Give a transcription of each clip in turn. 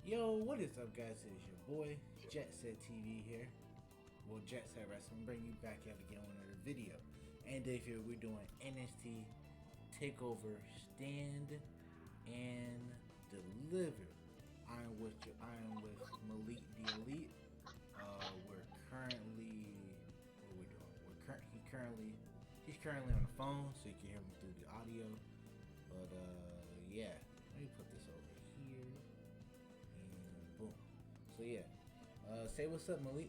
Yo, what is up, guys? It is your boy Jet Set TV here. Well, Jet Set Wrestling, bring you back yet again with another video. And today here we're doing NXT Takeover Stand and Deliver. I am with Malik the Elite. We're currently what are we doing? He's currently on the phone, so you can hear him through the audio. But yeah, let me put this over here. Boom. So yeah, say what's up, Malik.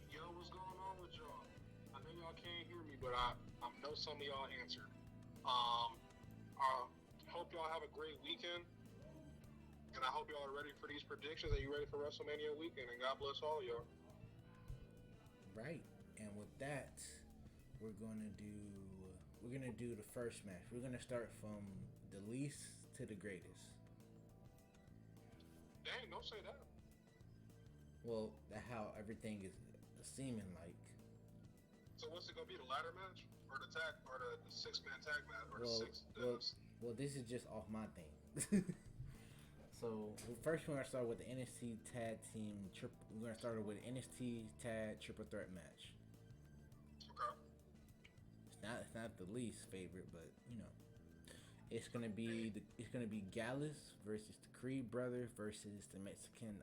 Yo, what's going on with y'all? I know y'all can't hear me, but I know some of y'all answered. Hope y'all have a great weekend, and I hope y'all are ready for these predictions. Are you ready for WrestleMania weekend? And God bless all y'all. Right, and with that, we're gonna do the first match. We're gonna start from the least to the greatest. Dang, don't say that. Well, that's how everything is seeming like. So what's it gonna be? The ladder match, or the tag, or the 6-man tag match, or Well, this is just off my thing. So first, we're gonna start with the NXT Tag Team. We're gonna start with NXT Tag Triple Threat match. Okay. It's not the least favorite, but you know, it's gonna be Gallus versus the Creed brothers versus the Mexican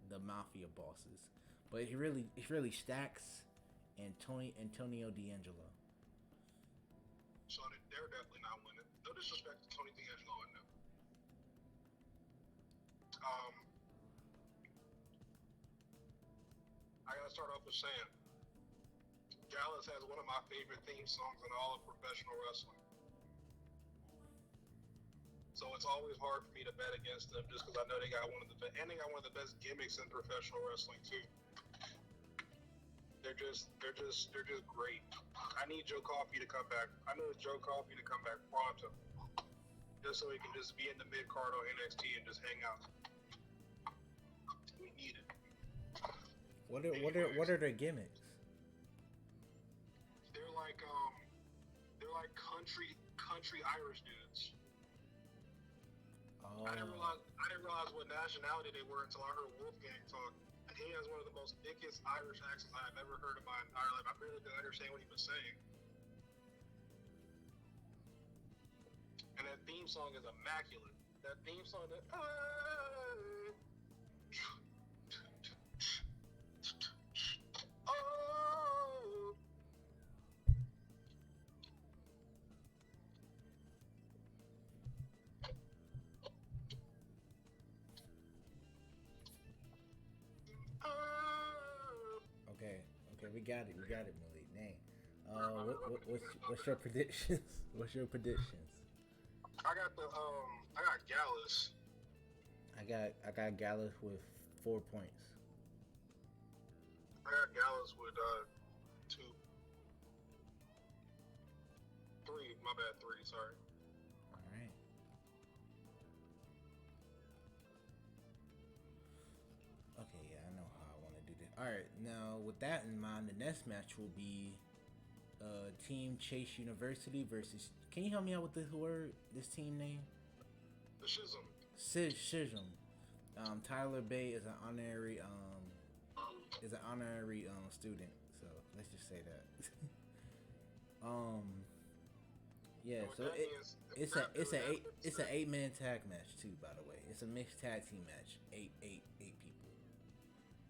the Mafia bosses, but it's really Stacks and Antonio D'Angelo. So they're definitely not winning. No disrespect to Tony D'Angelo and them. I gotta start off with saying, Gallus has one of my favorite theme songs in all of professional wrestling. So it's always hard for me to bet against them just because I know they got one of the best gimmicks in professional wrestling too. They're just great. I need Joe Coffey to come back. I know it's Joe Coffey to come back pronto, just so he can just be in the mid card on NXT and just hang out. We need it. What are their gimmicks? They're like country Irish dudes. Oh. I didn't realize what nationality they were until I heard Wolfgang talk. And he has one of the most thickest Irish accents I've ever heard in my entire life. I barely could understand what he was saying. And that theme song is immaculate. That theme song, oh. Okay, we got it, Malik. Dang. What's your predictions? What's your predictions? I got Gallus. I got Gallus with 4 points. I got Gallus with 2. 3, my bad, 3, sorry. All right. Okay, yeah, I know how I want to do this. All right, now with that in mind, the next match will be Team Chase University versus. Can you help me out with this team name? The Schism. Schism. Tyler Bay is an honorary student, so let's just say that. Yeah, so it's an 8-man tag match too, by the way. It's a mixed tag team match. Eight people.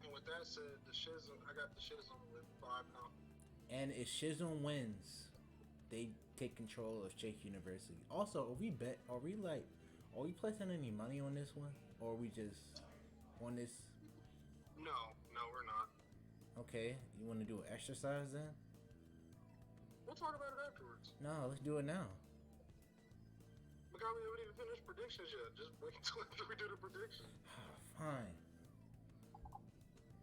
And with that said, I got the Schism with 5 now. And if Schism wins, they take control of Chase University. Also, are we placing any money on this one? Or are we just on this? No, we're not. Okay, you want to do an exercise then? We'll talk about it afterwards. No, let's do it now. We haven't even finished predictions yet. Just wait until after we do the predictions. Fine.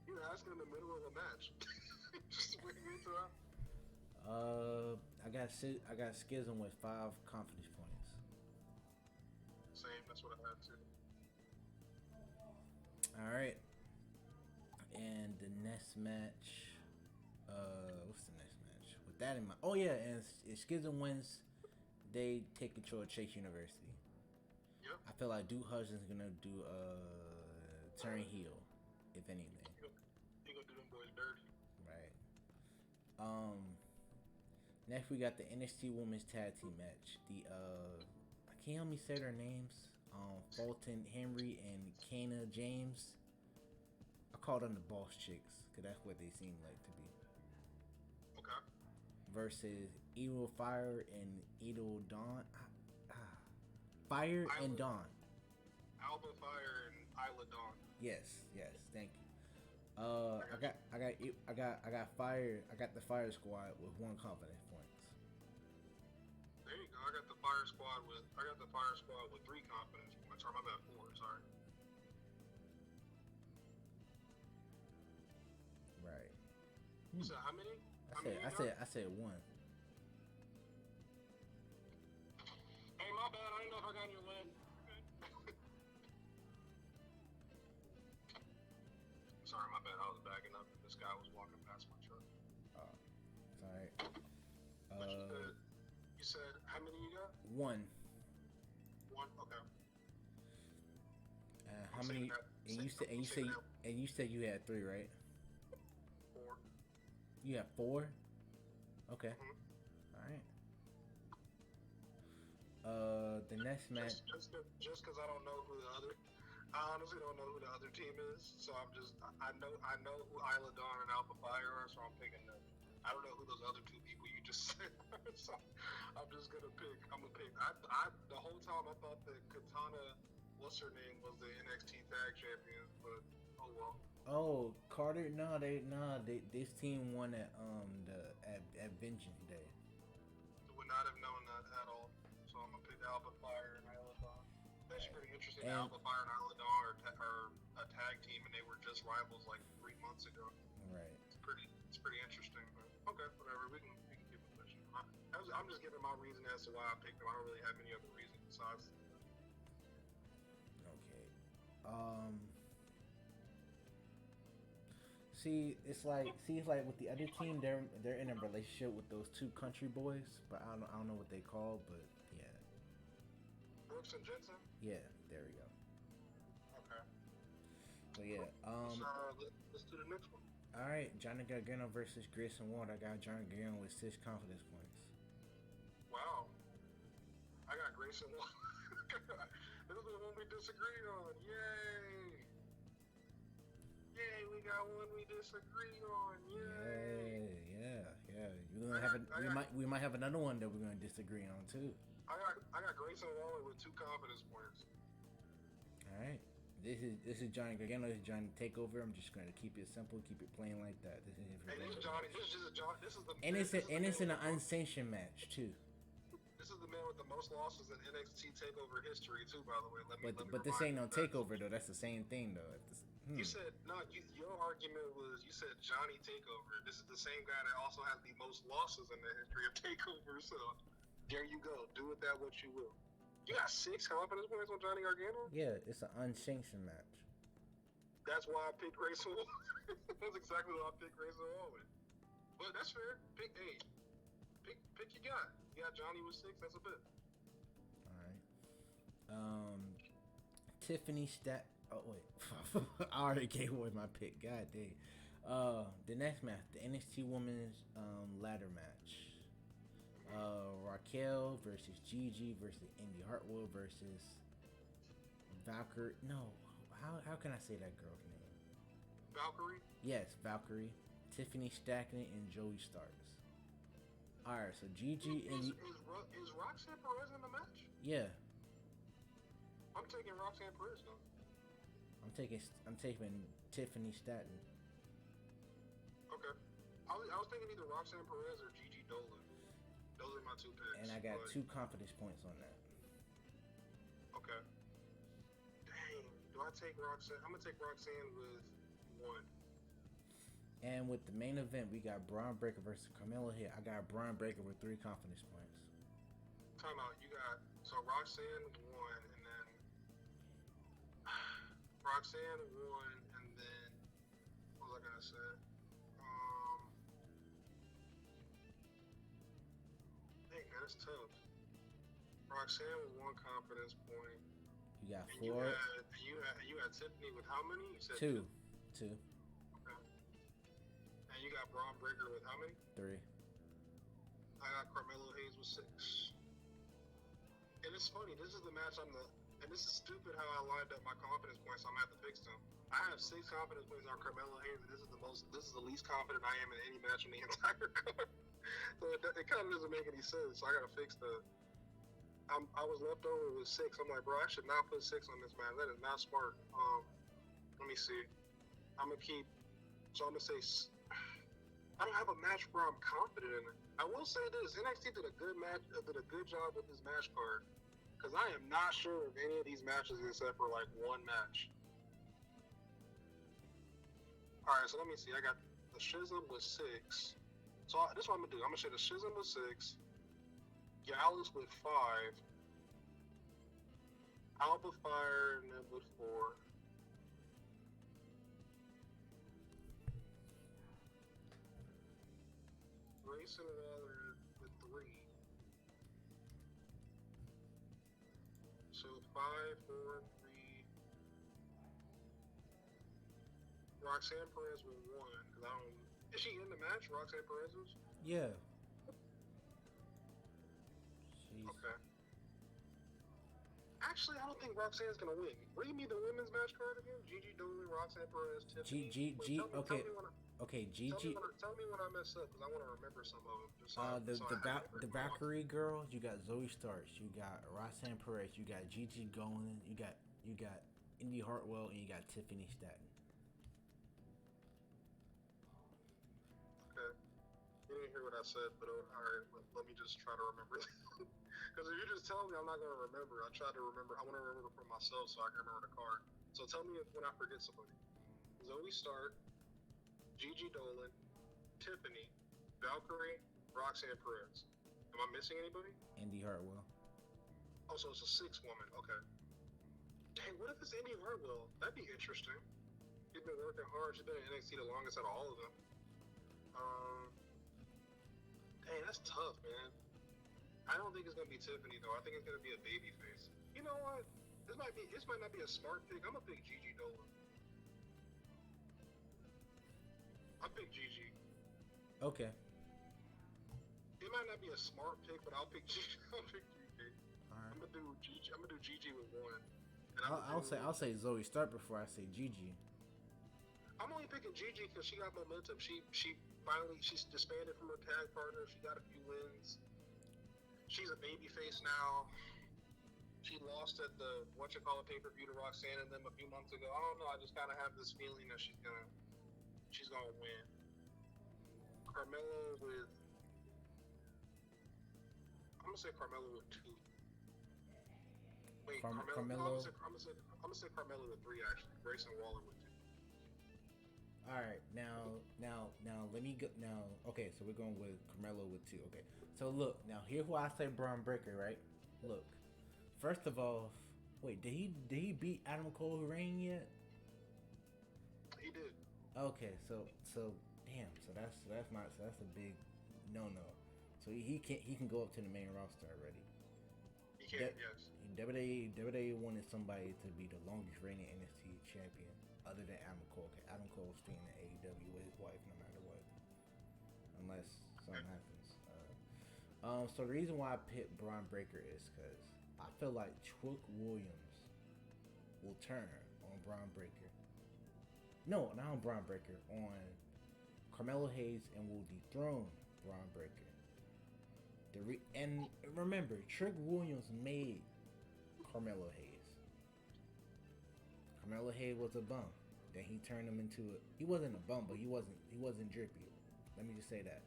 You're asking in the middle of a match. Just wait until after. I got Schism with 5 confidence points. Same, that's what I had too. All right. And the next match, what's the next match? With that in mind, oh yeah, and if Schism wins, they take control of Chase University. Yep. I feel like Duke Hudson's gonna do turn heel, if anything. He gonna do them boys dirty. Right. Next we got the NXT Women's Tag Team match. Can you help me say their names? Fulton Henry and Kana James. I call them the Boss Chicks because that's what they seem like to be. Okay. Versus Evil Fire and Evil Dawn. Fire and Dawn. Alba Fire and Isla Dawn. Yes, thank you. I got Fire. I got the Fire Squad with 1 confidence points. There you go. I got the Fire Squad with 3 confidence points. Or my bad, 4. Sorry. Right. You said how many? I said 1. Hey, my bad. I didn't know if I got your win. Sorry, my bad. I was backing up. This guy was walking past my truck. It's alright. You said how many you got? 1. 1. Okay. How many? And you said you had 3, right? 4. You have 4. Okay. Mm-hmm. All right. The next match. Just because I don't know who the other. I honestly don't know who the other team is, so I know who Isla Dawn and Alpha Fire are, so I'm picking them. I don't know who those other 2 people you just said are, so I'm just gonna pick. The whole time I thought that Katana, what's her name, was the NXT Tag Champions, but oh well. Oh, Carter. No, this team won at Vengeance Day. Would not have known that at all. So I'm gonna pick Alpha Fire and Isla Dawn. That's pretty interesting. And Alpha Fire and Isla Dawn are a tag team, and they were just rivals like 3 months ago. Right. It's pretty interesting. But okay, whatever. We can keep it pushing. I'm just giving my reason as to why I picked them. I don't really have any other reason besides. Okay. It's like with the other team, they're in a relationship with those 2 country boys, but I don't know what they call, but yeah. Brooks and Jensen? Yeah, there we go. Okay. So yeah, let's do the next one. all right, Johnny Gargano versus Grayson Waller. I got Johnny Gargano with 6 confidence points. Wow. I got Grayson Waller. This is the one we disagree on. Yay! Yay, we got one we disagree on. Yay! Yeah. We might have another one that we're gonna disagree on too. I got Grayson Waller with 2 confidence points. All right. This is Johnny Gargano. This is Johnny Takeover. I'm just gonna keep it simple, keep it plain like that. This is Johnny. This is the. And it's an unsanctioned match too. This is the man with the most losses in NXT Takeover history too. By the way, but this ain't no Takeover though. That's the same thing though. You said your argument was you said Johnny Takeover. This is the same guy that also has the most losses in the history of Takeover. So there you go. Do with that what you will. You got 6 confidence points on Johnny Gargano? Yeah, it's an unsanctioned match. That's why I picked Grayson Waller. That's exactly why I picked Grayson Waller. But that's fair. Pick your guy. You got Johnny with 6. That's a bit. All right. Tiffany Stat. Oh wait, I already gave away my pick. God dang. The next match, the NXT Women's Ladder match. Raquel versus Gigi versus Indy Hartwell versus Valkyrie. No, how can I say that girl's name? Valkyrie? Yes, Valkyrie. Tiffany Stratton and Joey Starks. Alright, so Gigi and is Roxanne Perez in the match? Yeah. I'm taking Roxanne Perez though. I'm taking Tiffany Stratton. Okay. I was thinking either Roxanne Perez or Gigi Dolan. Those are my 2 picks. And I got 2 confidence points on that. Okay. Dang. Do I take Roxanne? I'm gonna take Roxanne with 1. And with the main event, we got Braun Breaker versus Carmella here. I got Braun Breaker with 3 confidence points. Time out. You got Roxanne 1, and then Roxanne 1, and then what was I gonna say? Dang, man, it's tough. Roxanne with 1 confidence point. got And four. you had Tiffany with how many? You said Two. Two. Okay. And you got Braun Breaker with how many? Three. I got Carmelo Hayes with 6. And it's funny, this is the match and this is stupid how I lined up my confidence points, so I'm gonna have to fix them. I have 6 confidence points on Carmelo Hayes, and this is the least confident I am in any match in the entire card. So it kind of doesn't make any sense. So I gotta fix I was left over with 6. I'm like, bro, I should not put 6 on this match. That is not smart. Let me see. I'm gonna say I don't have a match where I'm confident in it. I will say this: NXT did a good job with this match card, because I am not sure of any of these matches except for like one match. All right, so let me see. I got the Shizm with 6. So this is what I'm gonna do. I'm gonna say the Shizm with 6, Gallus with 5, Alba Fire with 4. Grayson Waller with 3. So 5, 4, 3. Roxanne Perez with 1. Cause I don't. Is she in the match? Roxanne Perez is? Yeah. She's... Okay. Actually, I don't think Roxanne's gonna win. Read me the women's match card again. Gigi Dolan, Roxanne Perez, Tiffany. Tell me when I mess up, because I want to remember some of them. The Valkyrie girls, you got Zoe Starks, you got Roxanne Perez, you got Gigi Golan, you got Indy Hartwell, and you got Tiffany Stratton. Okay. You didn't hear what I said, but all right, let me just try to remember. Because if you just tell me, I'm not going to remember. I want to remember for myself so I can remember the card. So tell me when I forget somebody. Zoe Stark, Gigi Dolan, Tiffany, Valkyrie, Roxanne Perez. Am I missing anybody? Indy Hartwell. Oh, so it's a 6 woman. Okay. Dang, what if it's Indy Hartwell? That'd be interesting. She's been working hard. She's been in NXT the longest out of all of them. Dang, that's tough, man. I don't think it's gonna be Tiffany though. I think it's gonna be a babyface. You know what? This might not be a smart pick. I'm gonna pick Gigi Dolan. I'll pick Gigi. Okay. It might not be a smart pick, but I'll pick Gigi. All right. I'm gonna do Gigi with 1. And I'll say Zoe Stark before I say Gigi. I'm only picking Gigi because she got momentum. She's disbanded from her tag partner. She got a few wins. She's a babyface now. She lost at the pay-per-view to Roxanne and them a few months ago. I don't know. I just kind of have this feeling that she's gonna win. Carmelo with. I'm gonna say Carmelo with 2. Wait, Carmelo. I'm gonna say Carmelo with 3 actually. Grayson Waller with 2. All right, now let me go. Now, okay, so we're going with Carmelo with 2. Okay, so look, now here's why I say Braun Breaker, right? Look, first of all, wait, did he beat Adam Cole reign yet? He did. Okay, so damn, so that's a big no. So he can go up to the main roster already. He can, yes. WWE wanted somebody to be the longest reigning NXT champion other than Adam Cole. Okay, Adam Cole's staying in AEW with his wife no matter what, unless something happens. So the reason why I picked Braun Breaker is because I feel like Trick Williams will turn on Braun Breaker. No, not on Braun Breaker, on Carmelo Hayes, and will dethrone Braun Breaker. And remember, Trick Williams made Carmelo Hayes. Carmelo Hayes was a bum. Then he turned him into he wasn't a bum, but he wasn't drippy. Let me just say that.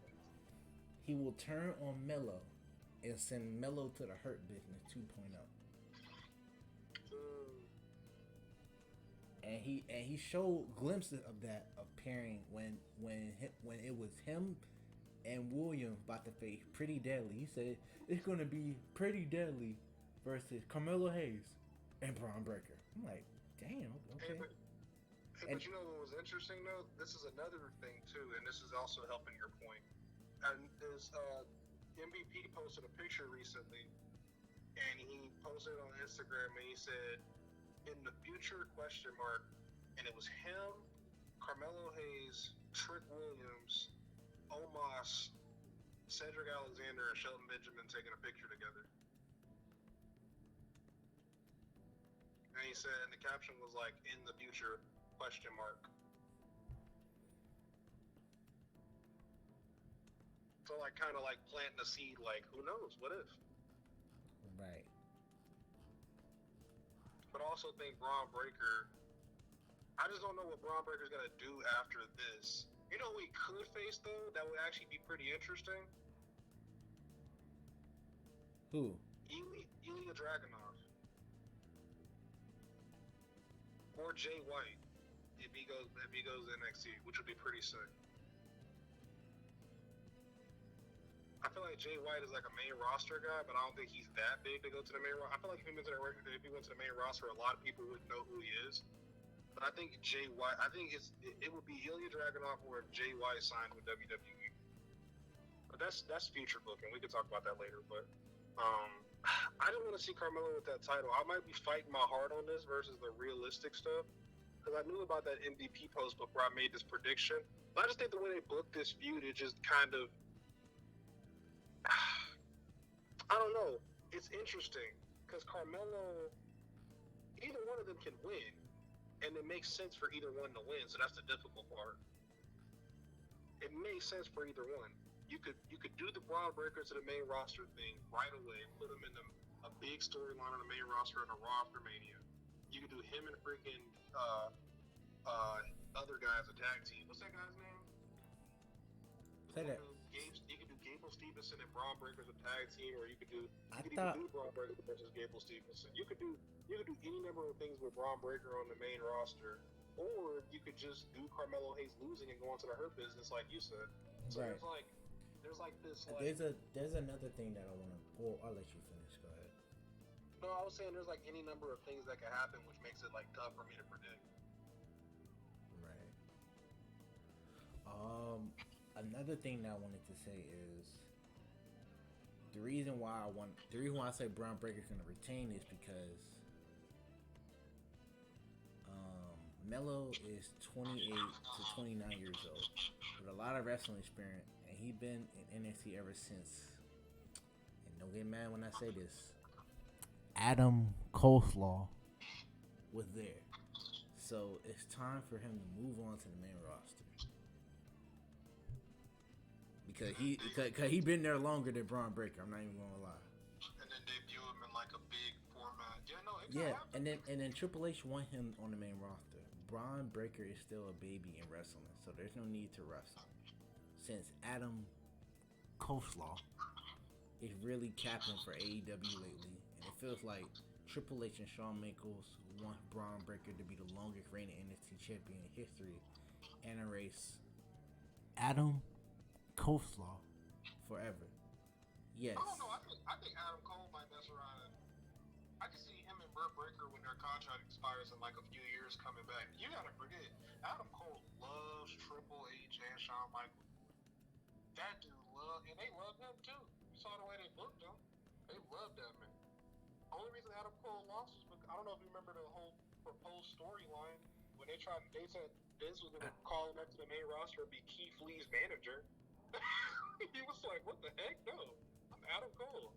He will turn on Melo and send Melo to the Hurt Business 2.0. And he showed glimpses of that appearing when it was him and Williams about to face Pretty Deadly. He said it's gonna be Pretty Deadly versus Carmelo Hayes and Braun Breaker. I'm like, damn, okay. But you know what was interesting though? This is another thing too, and this is also helping your point. And there's MVP posted a picture recently, and he posted it on Instagram, and he said, in the future question mark, and it was him, Carmelo Hayes, Trick Williams, Omos, Cedric Alexander, and Shelton Benjamin taking a picture together. And he said, and the caption was like, "In the future question mark." So like kind of like planting a seed, like who knows, what if? Right. But I also think Braun Breaker. I just don't know what Braun Breaker's gonna do after this. You know who he could face though? That would actually be pretty interesting. Who? Ilya Dragunov or Jay White if he goes to NXT, which would be pretty sick. I feel like Jay White is like a main roster guy, but I don't think he's that big to go to the main roster. I feel like if he went to the main roster, a lot of people wouldn't know who he is. But I think Jay White. I think it would be Ilya Dragunov or if Jay White signed with WWE. But that's future booking. We could talk about that later. But I didn't want to see Carmelo with that title. I might be fighting my heart on this versus the realistic stuff because I knew about that MVP post before I made this prediction. But I just think the way they booked this feud, it just kind of. I don't know. It's interesting because Carmelo, either one of them can win, and it makes sense for either one to win. So that's the difficult part. It makes sense for either one. You could do the Braun Breaker to the main roster thing right away, put him in a big storyline on the main roster in a Raw after Mania. You could do him and freaking other guys a tag team. What's that guy's name? Say that. You could do Gable Stevenson and Braun Breaker as a tag team, or you could do Braun Breaker versus Gable Stevenson. You could do any number of things with Braun Breaker on the main roster, or you could just do Carmelo Hayes losing and go into the Hurt Business, like you said. So right. there's this. There's another thing that I want to. Well, I'll let you finish. Go ahead. No, I was saying there's like any number of things that could happen, which makes it like tough for me to predict. Right. Another thing that I wanted to say is the reason why I say Braun Breaker's gonna retain is because Melo is 28 to 29 years old with a lot of wrestling experience, and he's been in NXT ever since. And don't get mad when I say this. Adam Coleslaw was there, so it's time for him to move on to the main roster. Because he been there longer than Braun Breaker. I'm not even gonna lie. And then debut him in like a big format. And then Triple H want him on the main roster. Braun Breaker is still a baby in wrestling, so there's no need to rush him. Since Adam Coleslaw is really capping for AEW lately, and it feels like Triple H and Shawn Michaels want Braun Breaker to be the longest reigning NXT champion in history, and erase Adam Coleslaw forever. Yes. I don't know. I think Adam Cole might mess around. I can see him and Britt Breaker when their contract expires in like a few years coming back. You gotta forget, Adam Cole loves Triple H and Shawn Michaels. That dude and they love him too. You saw the way they booked him. They loved that man. Only reason Adam Cole lost was because, I don't know if you remember the whole proposed storyline when they said Vince was gonna call him up to the main roster and be Keith Lee's manager. He was like, "What the heck? No, I'm Adam Cole.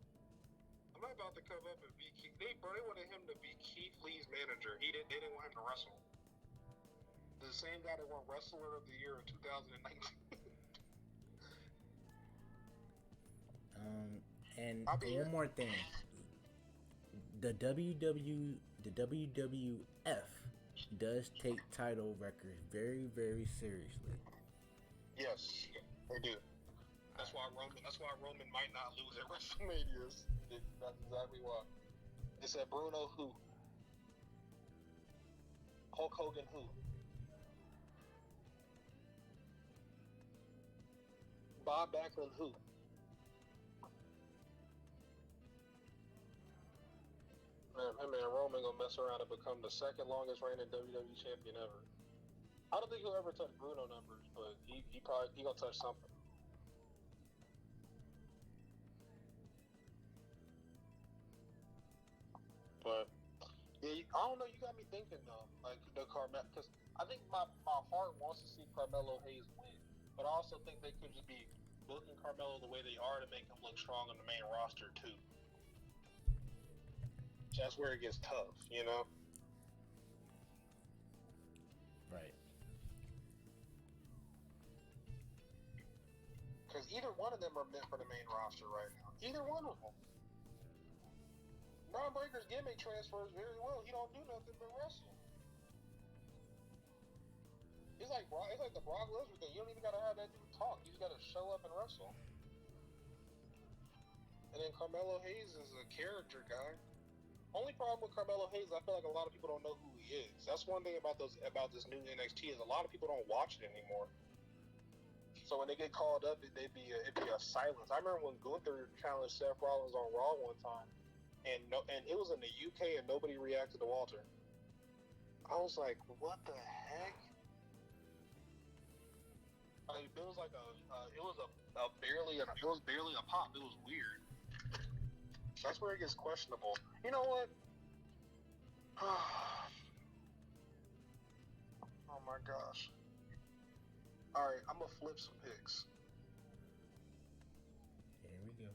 I'm not about to come up and be Keith." They wanted him to be Keith Lee's manager. They didn't want him to wrestle. The same guy that won Wrestler of the Year in 2019. And one more thing, the WWF does take title records very, very seriously. Yes, they do. That's why Roman might not lose at WrestleMania. That's exactly why. They said Bruno who? Hulk Hogan who? Bob Backlund who? Man, Roman gonna mess around and become the second longest reigning WWE champion ever. I don't think he'll ever touch Bruno numbers, but he gonna touch something. But yeah, I don't know. You got me thinking though, like the Carmelo, because I think my heart wants to see Carmelo Hayes win, but I also think they could just be booking Carmelo the way they are to make him look strong on the main roster too. So that's where it gets tough, you know. Right. Because either one of them are meant for the main roster right now. Either one of them. Bron Breakker's gimmick transfers very well. He don't do nothing but wrestle. It's like the Brock Lesnar thing. You don't even gotta have that dude talk. You just gotta show up and wrestle. And then Carmelo Hayes is a character guy. Only problem with Carmelo Hayes, I feel like a lot of people don't know who he is. That's one thing about this new NXT is a lot of people don't watch it anymore. So when they get called up, it'd be a silence. I remember when Gunther challenged Seth Rollins on Raw one time, and it was in the UK and nobody reacted to Walter. I was like, what the heck? Like, it was like it was barely a pop. It was weird. That's where it gets questionable. You know what? Oh my gosh. Alright, I'm gonna flip some picks. Here we go.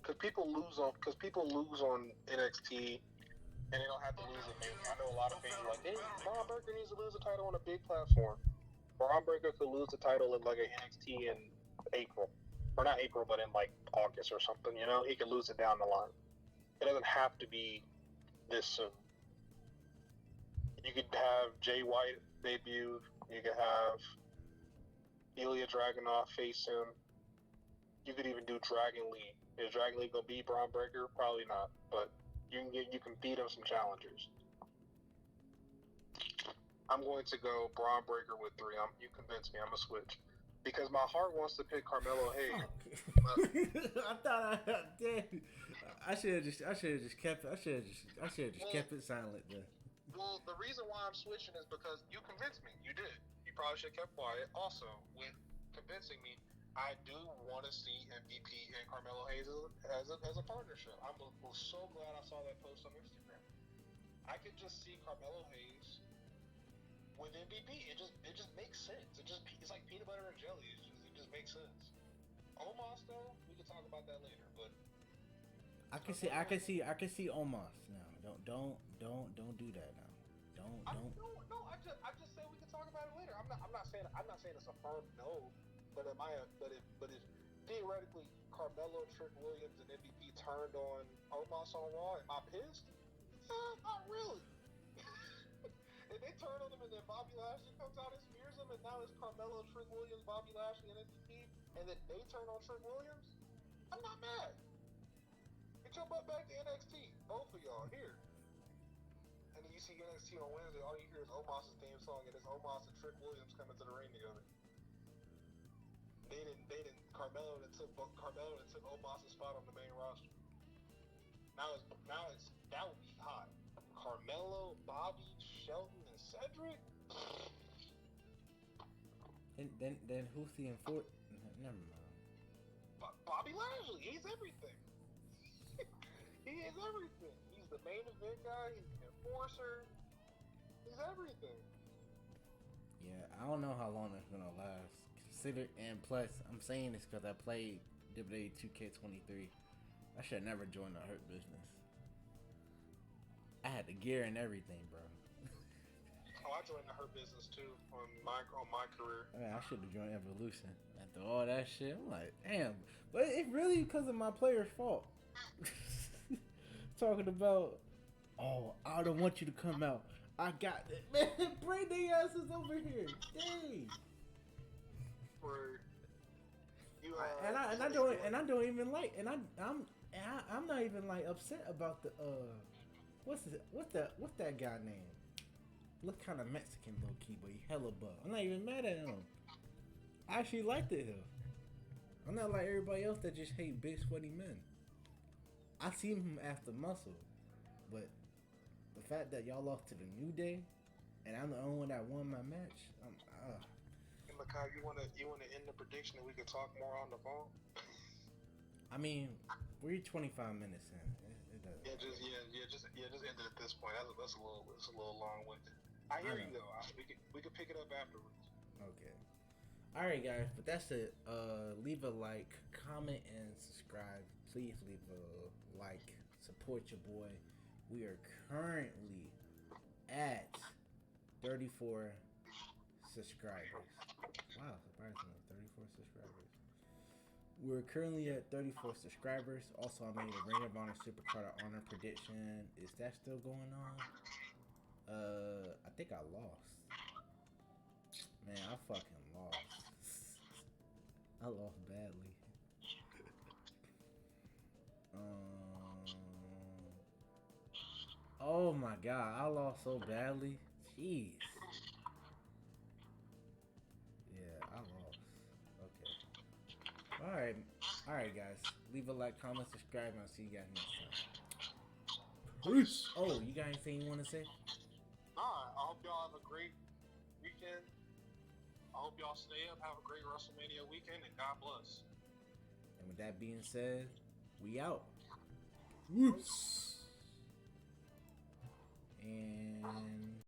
Because people lose on NXT and they don't have to lose it. I know a lot of fans are like, hey, Bron Breakker needs to lose the title on a big platform. Bron Breakker could lose the title in like an NXT in April. Or not April, but in like August or something, you know? He could lose it down the line. It doesn't have to be this soon. You could have Jay White debut. You could have Ilya Dragunov face him. You could even do Dragon Lee. Is Dragon Lee gonna beat Bron Breakker? Probably not, but you can feed him some challengers. I'm going to go Bron Breakker with 3. You convinced me. I'm gonna switch because my heart wants to pick Carmelo Hayes. I thought I should have just kept it silent then. Well, the reason why I'm switching is because you convinced me. You did. You probably should have kept quiet. Also, with convincing me, I do want to see MVP and Carmelo Hayes as a partnership. I'm so glad I saw that post on Instagram. I could just see Carmelo Hayes with MVP. It just makes sense. It's like peanut butter and jelly. It just makes sense. Omos though, we can talk about that later. But I can see Omos now. Don't do that now. Don't. No. I just said we can talk about it later. I'm not saying it's a firm no. But if theoretically Carmelo, Trick Williams, and MVP turned on Omos on Raw, am I pissed? Not really. If they turn on him and then Bobby Lashley comes out and spears him, and now it's Carmelo, Trick Williams, Bobby Lashley, and MVP, and then they turn on Trick Williams, I'm not mad. Get your butt back to NXT, both of y'all here. And then you see NXT on Wednesday, all you hear is Omos' theme song, and it's Omos and Trick Williams coming to the ring together. They didn't. Carmelo that took Omos' spot on the main roster. Now it's that would be hot. Carmelo, Bobby, Shelton, and Cedric. And then who's the enforcer? Never mind. Bobby Lashley, he's everything. He is everything. He's the main event guy. He's the enforcer. He's everything. Yeah, I don't know how long that's gonna last. And plus, I'm saying this because I played WWE 2K23. I should never join the Hurt Business. I had the gear and everything, bro. Oh, I joined the Hurt Business too on my career. I mean, I should have joined Evolution after all that shit. I'm like, damn, but it really because of my player's fault. Talking about, oh, I don't want you to come out. I got it, man. Bring the asses over here, dang. I don't even like, and I'm not even like upset about the what's that guy name? Look kind of Mexican low key, but he hella buff. I'm not even mad at him. I actually liked it here. I'm not like everybody else that just hate big sweaty men. I see him after Muscle, but the fact that y'all lost to the New Day, and I'm the only one that won my match, Makai, you wanna end the prediction and we can talk more on the phone? I mean, we're 25 minutes in. It doesn't. Just end it at this point. That's a little long winded. I hear you though. We can pick it up afterwards. Okay. All right, guys. But that's it. Leave a like, comment, and subscribe. Please leave a like. Support your boy. We are currently at 34 subscribers. Wow, surprisingly, 34 subscribers. We're currently at 34 subscribers. Also, I made a Ring of Honor Supercard Honor prediction. Is that still going on? I think I lost. Man, I fucking lost. I lost badly. Oh my god, I lost so badly. Jeez. Yeah, I lost. Okay. Alright, guys. Leave a like, comment, subscribe, and I'll see you guys next time. Peace. Oh, you got anything you want to say? Nah, I hope y'all have a great weekend. I hope y'all stay up, have a great WrestleMania weekend, and God bless. And with that being said, we out. Whoops. And